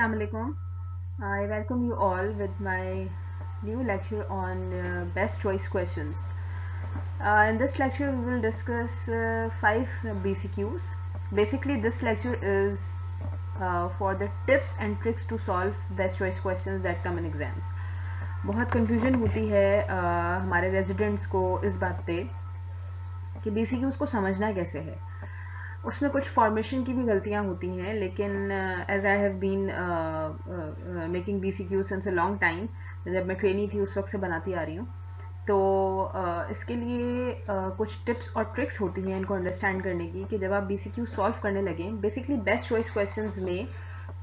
Assalamu alaikum. I welcome you all with my new lecture on best choice questions. In this lecture, we will discuss 5 BCQs. Basically, this lecture is for the tips and tricks to solve best choice questions that come in exams. बहुत confusion होती है हमारे residents को इस बात पे कि BCQs को समझना कैसे है. उसमें कुछ फॉर्मेशन की भी गलतियां होती हैं, लेकिन as I have been making BCQ since a long time, जब मैं ट्रेनी थी उस वक्त से बनाती आ रही हूँ, तो इसके लिए कुछ टिप्स और ट्रिक्स होती हैं इनको अंडरस्टैंड करने की कि जब आप BCQ सॉल्व करने लगें, बेसिकली बेस्ट चॉइस क्वेश्चंस में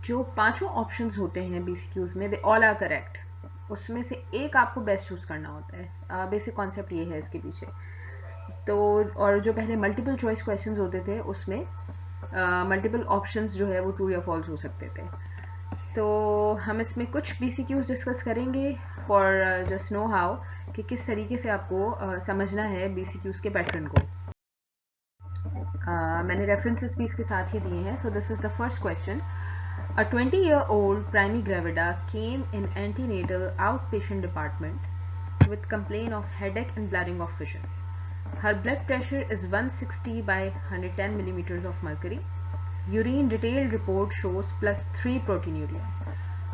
जो पांचों ऑप्शंस होते हैं BCQs में, दे ऑल आर करेक्ट. उसमें से एक आपको बेस्ट चूज करना होता है. बेसिक कॉन्सेप्ट ये है इसके पीछे. तो और जो पहले मल्टीपल चॉइस क्वेश्चंस होते थे उसमें मल्टीपल ऑप्शंस जो है वो ट्रू या फॉल्स हो सकते थे. तो हम इसमें कुछ BCQs डिस्कस करेंगे फॉर जस्ट नो हाउ कि किस तरीके से आपको समझना है BCQs के पैटर्न को. मैंने रेफरेंसेस भी इसके साथ ही दिए हैं. So this is the first question. A 20-year-old primary gravida came in antenatal outpatient department with complaint of headache and blurring of vision. Her blood pressure is 160 by 110 millimeters of mercury. Urine detailed report shows +3 proteinuria.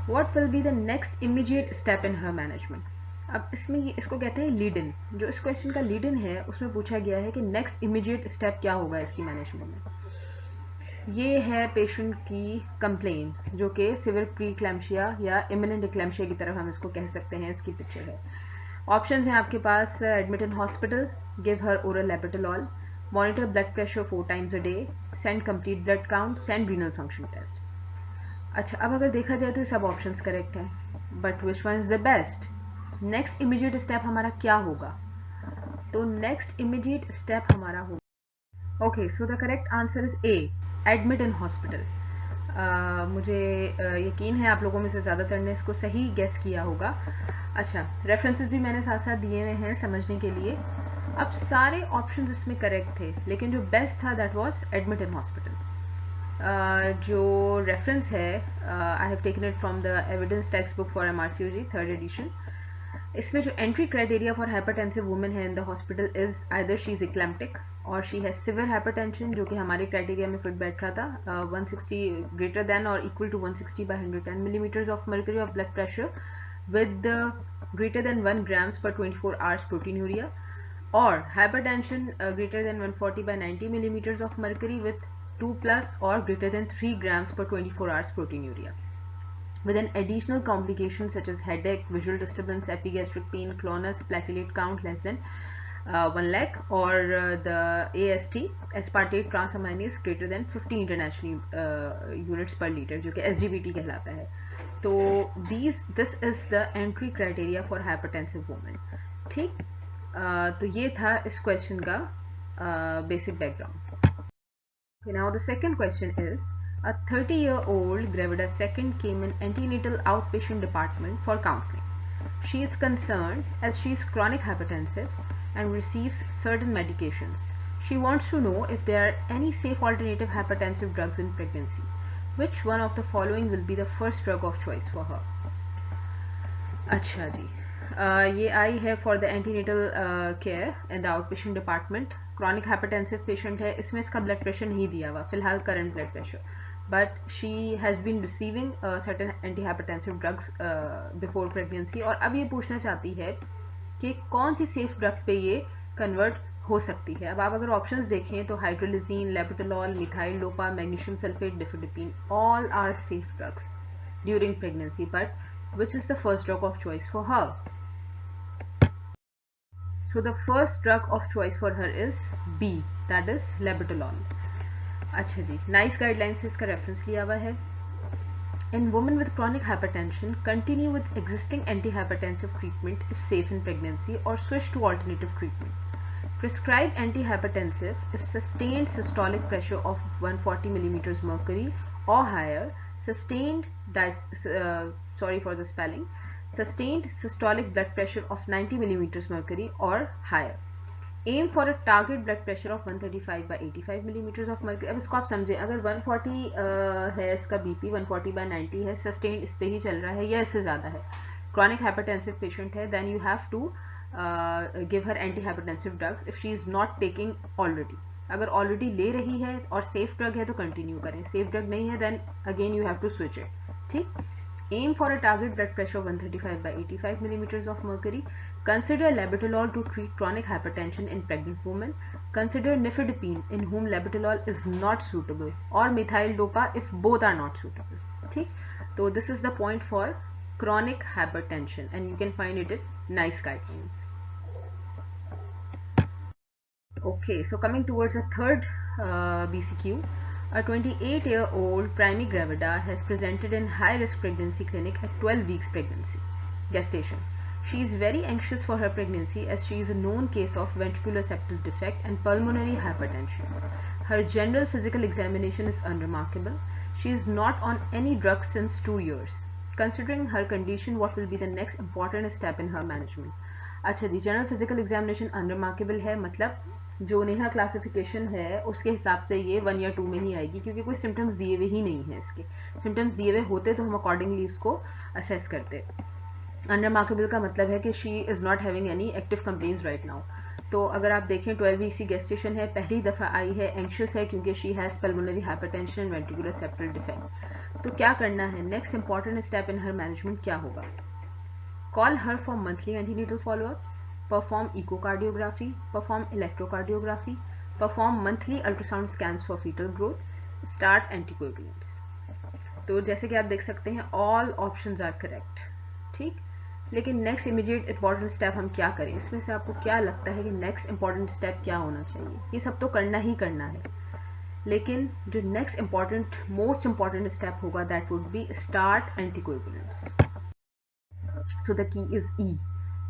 What will be the next immediate step in her management? अब इसमें इसको कहते हैं lead in. जो इस question का lead in है उसमें पूछा गया है कि नेक्स्ट इमीडिएट स्टेप क्या होगा इसकी मैनेजमेंट में. ये है पेशेंट की कंप्लेन जो कि सिवियर प्रीक्लैम्शिया या इमिनेंट एक्लैम्शिया की तरफ हम इसको कह सकते हैं. इसकी पिक्चर है. ऑप्शंस हैं आपके पास. Admit in hospital, give her oral labetalol, monitor blood pressure 4 times a day, send complete blood count, send renal function test. अच्छा, अब अगर देखा जाए तो ये सब ऑप्शंस करेक्ट हैं, but which one is the best? Next immediate step हमारा क्या होगा? तो नेक्स्ट इमीडिएट स्टेप हमारा होगा, okay, so the correct answer is A, admit in hospital. मुझे यकीन है आप लोगों में से ज़्यादातर ने इसको सही गेस किया होगा. अच्छा, रेफरेंसेस भी मैंने साथ साथ दिए हुए हैं समझने के लिए. अब सारे ऑप्शंस इसमें करेक्ट थे, लेकिन जो बेस्ट था that was admit in hospital. जो रेफरेंस है, I have taken it from the evidence text book for MRCOG 3rd edition. इसमें जो entry criteria for hypertensive women है in the hospital is either she is eclamptic और she has severe hypertension, जो कि हमारे criteria में fit बैठ रहा था. 160 ग्रेटर देन और equal to 160 by 110 millimeters of mercury of blood pressure with greater than 1 grams per 24 hours proteinuria, or hypertension greater than 140 by 90 millimeters of mercury with 2 plus or greater than 3 grams per 24 hours proteinuria, with an additional complication such as headache, visual disturbance, epigastric pain, clonus, platelet count less than 1 lakh, or the AST, aspartate transaminase greater than 50 international units per liter, जो कि SGBT कहलाता है. तो this is the entry criteria for hypertensive women. ठीक, तो ये था इस क्वेश्चन का basic background. Now the second question is, a 30-year-old gravida second came in antenatal outpatient department for counseling. She is concerned as she is chronic hypertensive and receives certain medications. She wants to know if there are any safe alternative hypertensive drugs in pregnancy. Which one of the following will be the first drug of choice for her? अच्छा जी, ये आई है for the antenatal care in the outpatient department. Chronic hypertensive patient है. इसमें इसका blood pressure नहीं दिया हुआ फिलहाल, current blood pressure, but she has been receiving certain anti hypertensive drugs before pregnancy. और अब ये पूछना चाहती है कि कौन सी सेफ ड्रग पे ये कन्वर्ट हो सकती है. अब आप अगर ऑप्शंस देखें तो hydralazine, labetalol, methyl dopa, magnesium sulphate, nifedipine, all are safe drugs during pregnancy, but which is the first drug of choice for her? So the first drug of choice for her is B, that is labetalol. अच्छा जी, nice guideline से इसका reference लिया हुआ है. In women with chronic hypertension, continue with existing antihypertensive treatment if safe in pregnancy, or switch to alternative treatment. Prescribe antihypertensive if sustained systolic pressure of 140 millimeters mercury or higher, sustained sorry for the spelling, sustained systolic blood pressure of 90 millimeters mercury or higher. Aim for a target blood pressure of 135 by 85 millimetre of mercury. अब इसको आप समझें, अगर 140 है इसका BP, 140 by 90 है, sustain इस पे ही चल रहा है या इससे ज़्यादा है, क्रॉनिक हाइपरटेंसिव पेशेंट है, then you have to give her anti hypertensive drugs if she is not taking already. अगर ऑलरेडी ले रही है और सेफ ड्रग है तो कंटिन्यू करें, सेफ ड्रग नहीं है then again you have to switch it. ठीक। Aim for a target blood pressure of 135 by 85 millimeters of mercury. Consider labetalol to treat chronic hypertension in pregnant women. Consider nifedipine in whom labetalol is not suitable, or methyl dopa if both are not suitable. ठीक? So this is the point for chronic hypertension, and you can find it in NICE guidelines. Okay, so coming towards the third BCQ. A 28-year-old primary gravida has presented in high-risk pregnancy clinic at 12 weeks pregnancy gestation. She is very anxious for her pregnancy as she is a known case of ventricular septal defect and pulmonary hypertension. Her general physical examination is unremarkable. She is not on any drugs since 2 years. Considering her condition, what will be the next important step in her management? अच्छा जी, general physical examination unremarkable है, मतलब जो Neha classification है उसके हिसाब से ये 1 या 2 में ही आएगी, क्योंकि कोई सिम्टम्स दिए हुए ही नहीं है। इसके सिम्टम्स दिए हुए होते तो हम अकॉर्डिंगली इसको असेस करते। अनरिमार्केबल का मतलब है कि she is not having any active complaints right now. तो अगर आप देखें 12 वीक की गेस्टेशन है, पहली दफ़ा आई है, एंक्शियस है क्योंकि she has pulmonary hypertension, ventricular septal defect. तो क्या करना है, next important step in her management क्या होगा? Call her for monthly antenatal follow-ups, perform echocardiography, perform electrocardiography, perform monthly ultrasound scans for fetal growth, start anticoagulants. तो जैसे कि आप देख सकते हैं all options are correct. ठीक, लेकिन नेक्स्ट इमीडिएट इंपॉर्टेंट स्टेप हम क्या करें? इसमें से आपको क्या लगता है कि नेक्स्ट इंपॉर्टेंट स्टेप क्या होना चाहिए? ये सब तो करना ही करना है, लेकिन जो next important most important step होगा that would be start anticoagulants. So the key is E.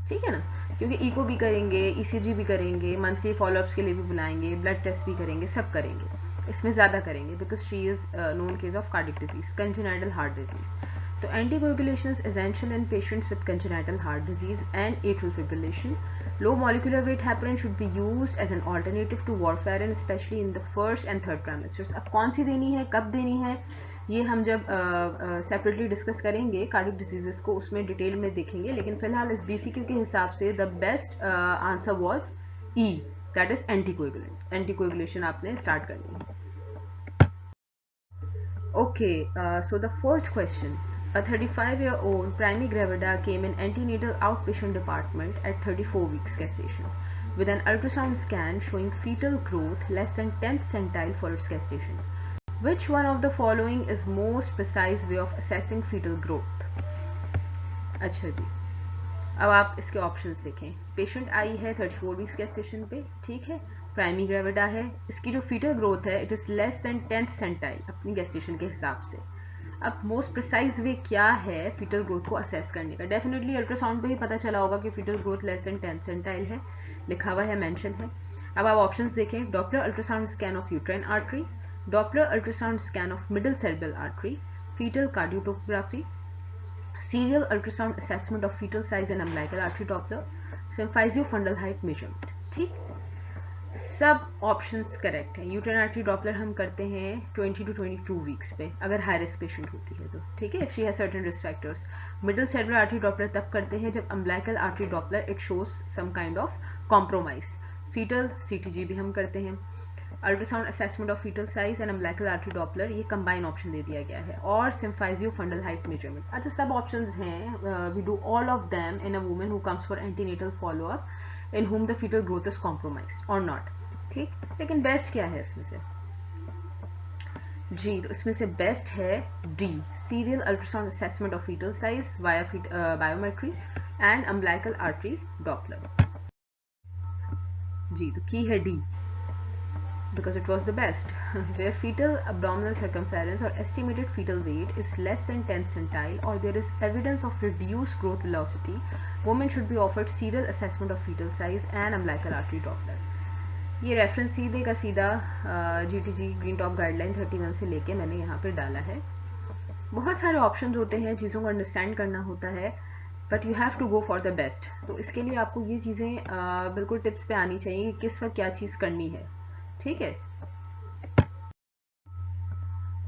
ठीक है ना, क्योंकि ई को भी करेंगे, ईसीजी भी करेंगे, मंथली फॉलोअप्स के लिए भी बुलाएंगे, ब्लड टेस्ट भी करेंगे, सब करेंगे, इसमें ज़्यादा करेंगे because she is known case of cardiac disease, congenital heart disease. तो anticoagulation is essential in patients with congenital heart disease and atrial fibrillation. Low molecular weight heparin should be used as an alternative to warfarin, especially in the first and third trimesters. अब कौन सी देनी है, कब देनी है, ये हम जब सेपरेटली डिस्कस करेंगे कार्डिक डिजीजेस को, उसमें डिटेल में देखेंगे, लेकिन फिलहाल इस बीसीक्यू के हिसाब से the best answer was E, that is anticoagulant. Anticoagulation आपने स्टार्ट करनी है। Okay, so the fourth question. A 35-year-old primary gravida came in antenatal outpatient department at 34 weeks gestation with an ultrasound scan showing fetal growth less than 10th centile for its gestation. Which one of the following is most precise way of assessing fetal growth? अच्छा जी, अब आप इसके options देखें। Patient आई है 34 weeks gestation पे, ठीक है, primary gravida है, इसकी जो फीटल ग्रोथ है it is less than 10th centile अपनी gestation के हिसाब से। अब मोस्ट प्रिसाइज वे क्या है फीटल ग्रोथ को असेस करने का? डेफिनेटली अल्ट्रासाउंड पे ही पता चला होगा कि fetal growth less than 10th centile है, लिखा हुआ है, मेंशन है। अब आप ऑप्शंस देखें, Doppler ultrasound scan of uterine artery, Doppler ultrasound scan of middle cerebral artery, fetal cardiotocography, serial ultrasound assessment of fetal size and umbilical artery Doppler, symphysio fundal height measurement. ठीक, सब options correct है। Uterine artery Doppler हम करते हैं 20 to 22 weeks पे अगर high risk patient होती है तो, ठीक है, if she has certain risk factors. Middle cerebral artery Doppler तब करते हैं जब umbilical artery Doppler it shows some kind of compromise. Fetal CTG भी हम करते हैं। Ultrasound assessment of fetal size and umbilical artery Doppler ये कंबाइन ऑप्शन दे दिया गया है, और सिम्फाइजियो फंडल हाइट मेजरमेंट। अच्छा, सब ऑप्शंस हैं, we do all of them in a woman who comes for antenatal followup in whom the fetal growth is compromised or not। ठीक, लेकिन बेस्ट क्या है इसमें से? जी, तो इसमें से बेस्ट है D, serial ultrasound assessment of fetal size via biometry and umbilical artery Doppler. जी, तो की है D because it was the best. Where fetal abdominal circumference or estimated fetal weight is less than 10th centile or there is evidence of reduced growth velocity, women should be offered serial assessment of fetal size and umbilical artery Doppler. ये reference सीधे का सीधा GTG green top guideline 31 से लेके मैंने यहाँ पे डाला है। बहुत सारे ऑप्शंस होते हैं, चीज़ों को अंडरस्टैंड करना होता है, but you have to go for the best. तो इसके लिए आपको ये चीज़ें बिल्कुल टिप्स पे आनी चाहिए कि किस वक्त क्या चीज़ करनी है, ठीक है।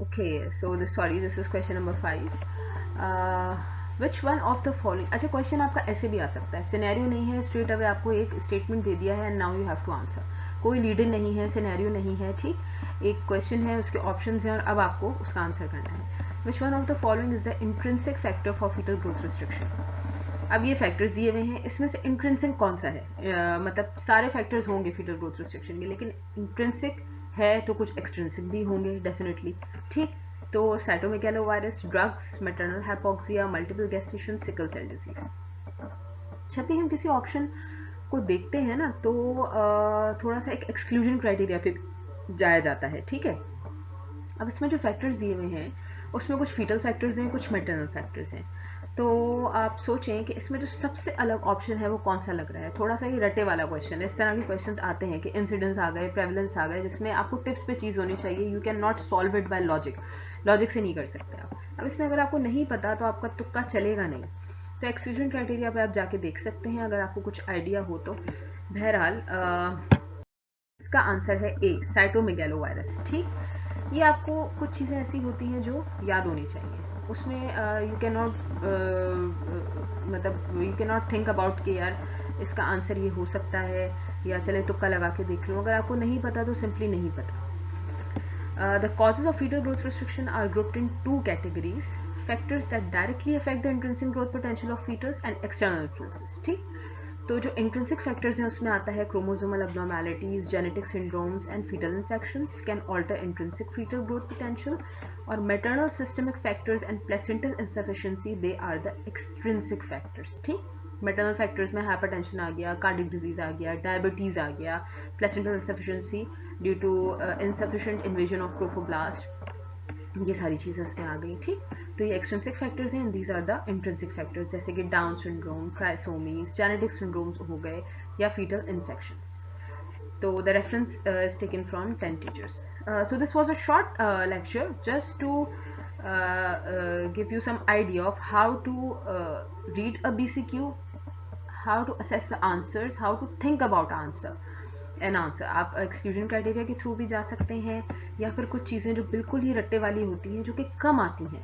Okay, so this is question number 5। Which one of the following, अच्छा क्वेश्चन आपका ऐसे भी आ सकता है, सिनेरियो नहीं है, स्ट्रेट अवे आपको एक स्टेटमेंट दे दिया है and now you have to answer, कोई लीड इन नहीं है, सिनेरियो नहीं है, ठीक, एक क्वेश्चन है, उसके ऑप्शंस हैं और अब आपको उसका आंसर करना है। Which one of the following is the intrinsic factor for fetal growth restriction. अब ये फैक्टर्स दिए हुए हैं, इसमें से इंट्रिंसिक कौन सा है, मतलब सारे फैक्टर्स होंगे फीटल ग्रोथ रिस्ट्रिक्शन के, लेकिन इंट्रिंसिक है तो कुछ एक्सट्रिंसिक भी होंगे डेफिनेटली, ठीक। तो cytomegalovirus, drugs, maternal hypoxia, multiple gestation, sickle cell disease. जब भी हम किसी ऑप्शन को देखते हैं ना तो थोड़ा सा एक एक्सक्लूजन क्राइटेरिया पे जाया जाता है, ठीक है। अब इसमें जो फैक्टर्स दिए हुए हैं उसमें कुछ फीटल फैक्टर्स हैं, कुछ मैटरनल फैक्टर्स हैं। तो आप सोचें कि इसमें जो सबसे अलग ऑप्शन है वो कौन सा लग रहा है। थोड़ा सा ये रटे वाला क्वेश्चन है, इस तरह के क्वेश्चंस आते हैं कि इंसिडेंस आ गए, प्रेवलेंस आ गए, जिसमें आपको टिप्स पे चीज़ होनी चाहिए, you can not solve it by logic, logic से नहीं कर सकते आप। अब इसमें अगर आपको नहीं पता तो आपका तुक्का चलेगा नहीं, तो एक्सक्लूजन क्राइटेरिया पे आप जाके देख सकते हैं अगर आपको कुछ आइडिया हो तो। बहरहाल इसका आंसर है ए, साइटोमेगालोवायरस, ठीक। ये आपको कुछ चीज़ें ऐसी होती हैं जो याद होनी चाहिए, उसमें यू कैन नॉट मतलब you can not think about कि यार इसका आंसर ये हो सकता है या चले तुक्का लगा के देख लो। अगर आपको नहीं पता तो सिंपली नहीं पता। The causes of fetal growth restriction are grouped in two categories: factors that directly affect the intrinsic growth potential of fetus and external influences, ठीक। तो जो इंट्रिंसिक फैक्टर्स हैं उसमें आता है chromosomal abnormalities, genetic syndromes and fetal infections can alter intrinsic fetal growth potential, और maternal systemic factors and placental insufficiency, they are the extrinsic factors, ठीक। Maternal factors में हाइपरटेंशन आ गया, कार्डिक डिजीज आ गया, डायबिटीज आ गया, placental insufficiency due to insufficient invasion of trophoblast, ये सारी चीज़ें इसमें आ गई, ठीक। तो ये एक्सट्रिंसिक फैक्टर्स हैं, these are the intrinsic factors, जैसे कि Down syndrome, trisomies, genetic syndromes हो गए या fetal infections. So the reference is taken from 10 teachers. So this was a short lecture just to give you some idea of how to read a BCQ, how to assess the answers, how to think about an answer. आप exclusion criteria के through भी जा सकते हैं या फिर कुछ चीज़ें जो बिल्कुल ही रट्टे वाली होती हैं जो कि कम आती हैं,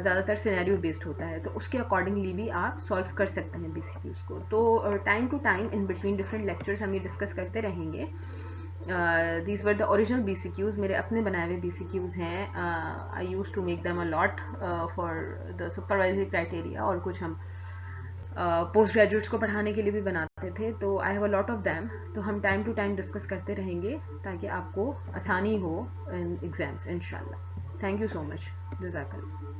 ज़्यादातर सिनेरियो बेस्ड होता है, तो उसके अकॉर्डिंगली भी आप सॉल्व कर सकते हैं BCQs को। तो time to time in between different lectures हम ये डिस्कस करते रहेंगे। These were the original BCQs, मेरे अपने बनाए हुए BCQs हैं। I use to make them a lot for the supervisory criteria, और कुछ हम पोस्ट ग्रेजुएट्स को पढ़ाने के लिए भी बनाते थे। तो I have a lot of them, तो हम टाइम टू टाइम डिस्कस करते रहेंगे ताकि आपको आसानी हो इन एग्जाम्स इंशाल्लाह। थैंक यू सो मच, जज़ाकल्लाह।